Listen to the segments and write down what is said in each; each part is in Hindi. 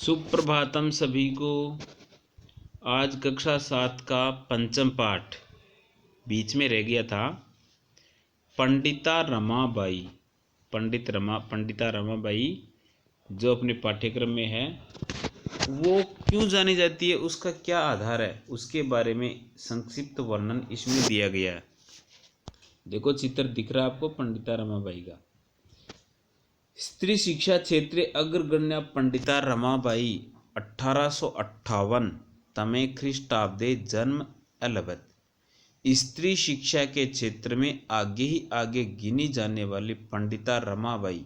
सुप्रभातम सभी को। आज कक्षा 7 का पंचम पाठ बीच में रह गया था। पंडिता रमाबाई जो अपने पाठ्यक्रम में है वो क्यों जानी जाती है, उसका क्या आधार है, उसके बारे में संक्षिप्त वर्णन इसमें दिया गया है। देखो चित्र दिख रहा है आपको पंडिता रमाबाई का। स्त्री शिक्षा क्षेत्रे अग्रगण्या पंडिता रमाबाई 1858 तमे ख्रीष्टाब्दे जन्म अलभत। स्त्री शिक्षा के क्षेत्र में आगे ही आगे गिनी जाने वाली पंडिता रमाबाई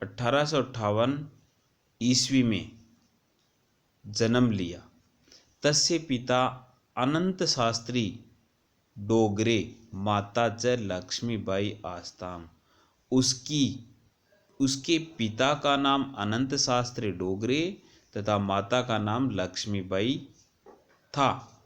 1858 ईस्वी में जन्म लिया। तस्य पिता अनंत शास्त्री डोगरे, माता च लक्ष्मीबाई आस्ताम। उसके पिता का नाम अनंत शास्त्री डोगरे तथा माता का नाम लक्ष्मीबाई था।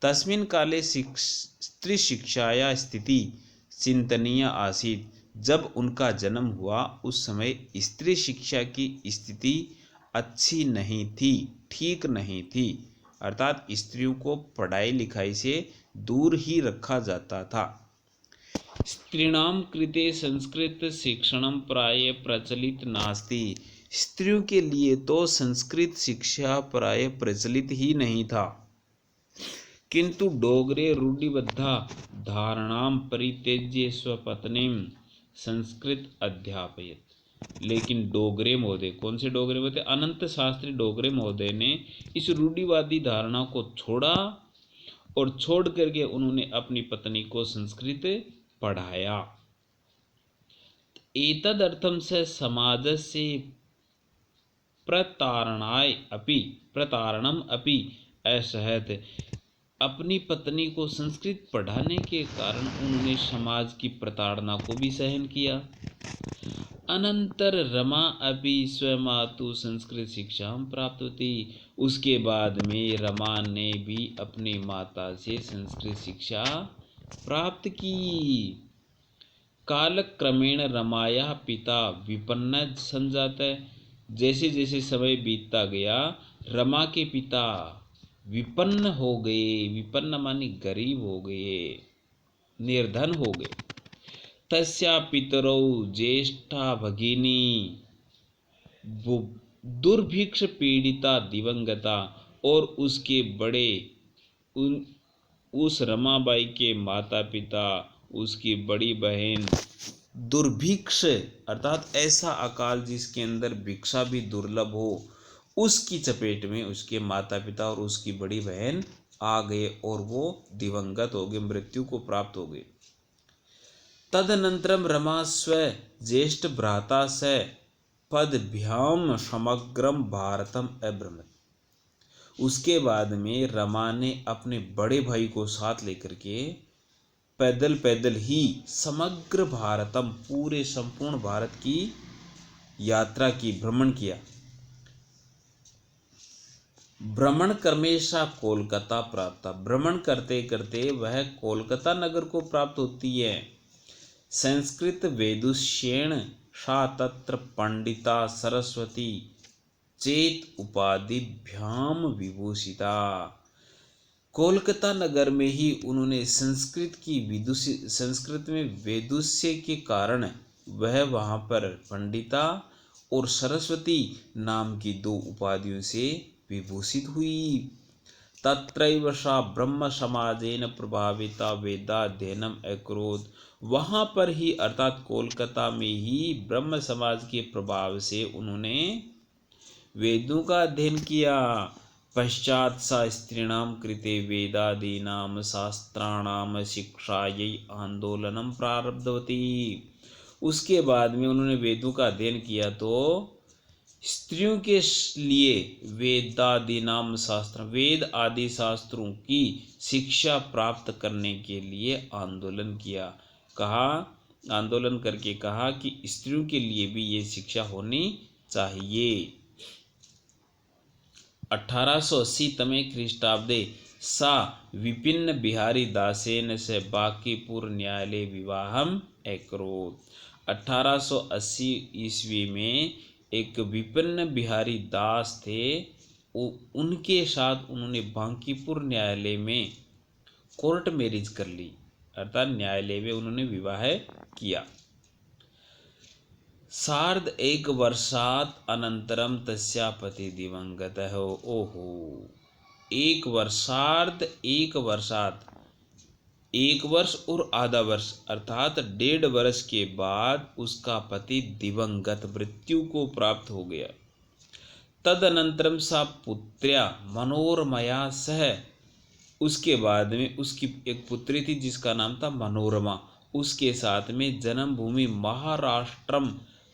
तस्मिन् काले स्त्री शिक्षाया स्थिति चिंतनीय आसीत्। जब उनका जन्म हुआ उस समय स्त्री शिक्षा की स्थिति अच्छी नहीं थी, ठीक नहीं थी, अर्थात स्त्रियों को पढ़ाई लिखाई से दूर ही रखा जाता था। स्त्रीणां कृते संस्कृत शिक्षणं प्राय प्रचलित नास्ति। स्त्रियों के लिए तो संस्कृत शिक्षा प्राय प्रचलित ही नहीं था। किंतु डोगरे रूढ़िबद्धा धारणां परित्यज्य स्वपत्नीं संस्कृत अध्यापयत्। लेकिन डोगरे महोदय, कौन से डोगरे महोदय? अनंत शास्त्री डोगरे महोदय ने इस रूढ़िवादी धारणा को छोड़ा और छोड़ करके उन्होंने अपनी पत्नी को संस्कृत पढ़ाया। एतदर्थं स समाजस्य प्रतारणम् अपि असहत। अपनी पत्नी को संस्कृत पढ़ाने के कारण उन्होंने समाज की प्रताड़ना को भी सहन किया। अनंतर रमा अपि स्वमातु संस्कृत शिक्षा प्राप्तवती। उसके बाद में रमा ने भी अपनी माता से संस्कृत शिक्षा प्राप्त की। कालक्रमेण रमाया पिता विपन्न संजात। जैसे जैसे समय बीतता गया रमा के पिता विपन्न हो गए। विपन्न मानी गरीब हो गए, निर्धन हो गए। तस्या पितरौ ज्येष्ठा भगिनी दुर्भिक्ष पीड़िता दिवंगता। और उसके बड़े उस रमाबाई के माता पिता, उसकी बड़ी बहन दुर्भिक्ष अर्थात ऐसा अकाल जिसके अंदर भिक्षा भी दुर्लभ हो, उसकी चपेट में उसके माता पिता और उसकी बड़ी बहन आ गए और वो दिवंगत हो गए, मृत्यु को प्राप्त हो गए। तदनंतरम रमा स्व ज्येष्ठ भ्राता स पदभ्याम समग्रम भारतम अभ्रमत। उसके बाद में रमा ने अपने बड़े भाई को साथ लेकर के पैदल पैदल ही समग्र भारतम पूरे संपूर्ण भारत की यात्रा की, भ्रमण किया। भ्रमण क्रमेशा कोलकाता प्राप्त। भ्रमण करते करते वह कोलकाता नगर को प्राप्त होती है। संस्कृत वेदुष्येण सा तत्र पंडिता सरस्वती चेत उपाधिभ्याम विभूषिता। कोलकाता नगर में ही उन्होंने संस्कृत में वेदुष्य के कारण वह वहाँ पर पंडिता और सरस्वती नाम की दो उपाधियों से विभूषित हुई। तत्रैव सा ब्रह्म समाजेन प्रभाविता वेदाध्ययनम अकरोत्। वहाँ पर ही अर्थात कोलकाता में ही ब्रह्म समाज के प्रभाव से उन्होंने वेदों का अध्ययन किया। पश्चात सा स्त्रीणां कृते वेदादीनां शास्त्राणां शिक्षायै आंदोलनम प्रारब्धवती। उसके बाद में उन्होंने वेदों का अध्ययन किया तो स्त्रियों के लिए वेदादीनां शास्त्र, वेद आदि शास्त्रों की शिक्षा प्राप्त करने के लिए आंदोलन किया। आंदोलन करके कहा कि स्त्रियों के लिए भी ये शिक्षा होनी चाहिए। 1880 तमे ख्रीष्टाब्दे सा विपिन बिहारी दासेन से बांकीपुर न्यायालय विवाहम अकरोत्। 1880 ईस्वी में एक विपिन बिहारी दास थे, उनके साथ उन्होंने बांकीपुर न्यायालय में कोर्ट मैरिज कर ली, अर्थात न्यायालय में उन्होंने विवाह किया। सार्ध एक वर्षात् अनंतरम तस्या पति दिवंगतः। ओहो, एक वर्षार्ध, एक वर्षात्, एक वर्ष और आधा वर्ष अर्थात 1.5 वर्ष के बाद उसका पति दिवंगत, मृत्यु को प्राप्त हो गया। तदनंतरम सा पुत्र्या मनोरमया सह, उसके बाद में उसकी एक पुत्री थी जिसका नाम था मनोरमा, उसके साथ में जन्मभूमि महाराष्ट्रम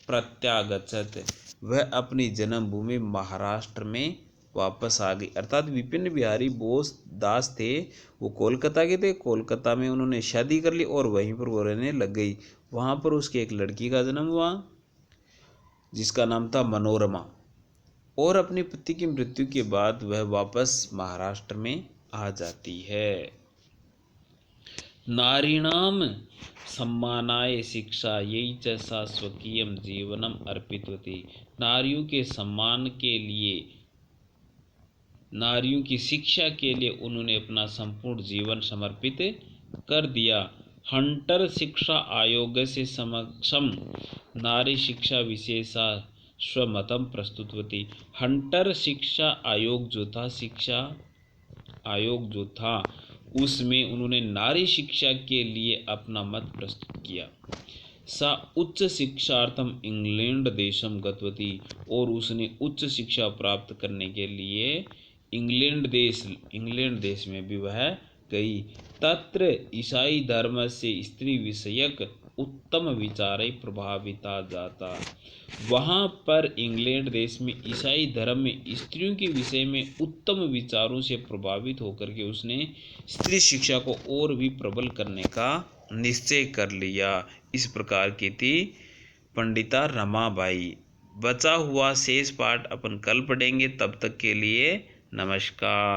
प्रत्यागच्छत, वह अपनी जन्मभूमि महाराष्ट्र में वापस आ गई। अर्थात विपिन बिहारी बोस दास थे, वो कोलकाता के थे, कोलकाता में उन्होंने शादी कर ली और वहीं पर वो रहने लग गई। वहाँ पर उसके एक लड़की का जन्म हुआ जिसका नाम था मनोरमा, और अपने पति की मृत्यु के बाद वह वापस महाराष्ट्र में आ जाती है। नारीणाम सम्मानाय शिक्षा यही च सा स्वकीयम जीवनम अर्पितवती, नारियों के सम्मान के लिए, नारियों की शिक्षा के लिए उन्होंने अपना संपूर्ण जीवन समर्पित कर दिया। हंटर शिक्षा आयोग से समक्षम नारी शिक्षा विशेषा स्वमतम प्रस्तुतवती, हंटर शिक्षा आयोग जो था, शिक्षा आयोग जो था, उसमें उन्होंने नारी शिक्षा के लिए अपना मत प्रस्तुत किया। सा उच्च शिक्षार्थम इंग्लैंड देशम गतवती, और उसने उच्च शिक्षा प्राप्त करने के लिए इंग्लैंड देश में भी वह गई। तत्र ईसाई धर्म से स्त्री विषयक उत्तम विचार प्रभाविता जाता, वहाँ पर इंग्लैंड देश में ईसाई धर्म में स्त्रियों के विषय में उत्तम विचारों से प्रभावित होकर के उसने स्त्री शिक्षा को और भी प्रबल करने का निश्चय कर लिया। इस प्रकार की थी पंडिता रमाबाई। बचा हुआ शेष पाठ अपन कल पढ़ेंगे, तब तक के लिए नमस्कार।